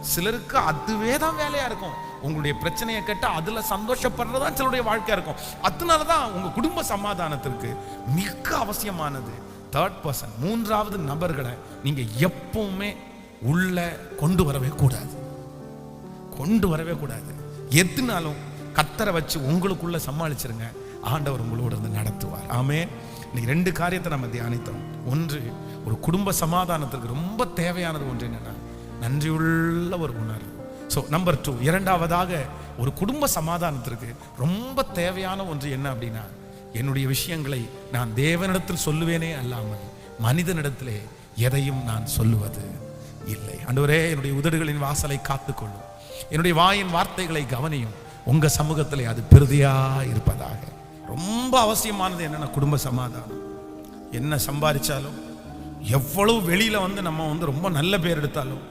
சிலருக்கு அதுவே தான் வேலையா இருக்கும். உங்களுடைய பிரச்சனையை கேட்டா அதுல சந்தோஷப்படுறதுதான் சிலருடைய வாழ்க்கையா இருக்கும். அதனாலதான் உங்க குடும்ப சமாதானத்திற்கு மிக அவசியமானது தேர்ட் பர்சன், மூன்றாவது நபர்களை நீங்க எப்பவுமே உள்ள கொண்டு வரவே கூடாது. எதுனாலும் கர்த்தரை வச்சு உங்களுக்குள்ள சமாளிச்சிருங்க. ஆண்டவர் உங்களோட இருந்து நடத்துவார். ஆமென். இன்னைக்கு 2 காரியத்தை நம்ம தியானித்தோம். ஒன்று, ஒரு குடும்ப சமாதானத்திற்கு ரொம்ப தேவையானது ஒன்று என்னன்னா நன்றியுள்ள ஒரு உணர்வு. ஸோ நம்பர் 2, இரண்டாவதாக ஒரு குடும்ப சமாதானத்திற்கு ரொம்ப தேவையான ஒன்று என்ன அப்படின்னா, என்னுடைய விஷயங்களை நான் தேவனிடத்தில் சொல்லுவேனே அல்லாமல் மனிதனிடத்திலே எதையும் நான் சொல்லுவது இல்லை. ஆண்டவரே, என்னுடைய உதடுகளின் வாசலை காத்துக்கொள்ளும், என்னுடைய வாயின் வார்த்தைகளை கவனியும், உங்க சமூகத்திலே அது பெருதியா இருப்பதாக. ரொம்ப அவசியமானது என்னன்னா குடும்ப சமாதானம். என்ன சம்பாதிச்சாலும், எவ்வளவு வெளியில நம்ம ரொம்ப நல்ல பேர் எடுத்தாலும்,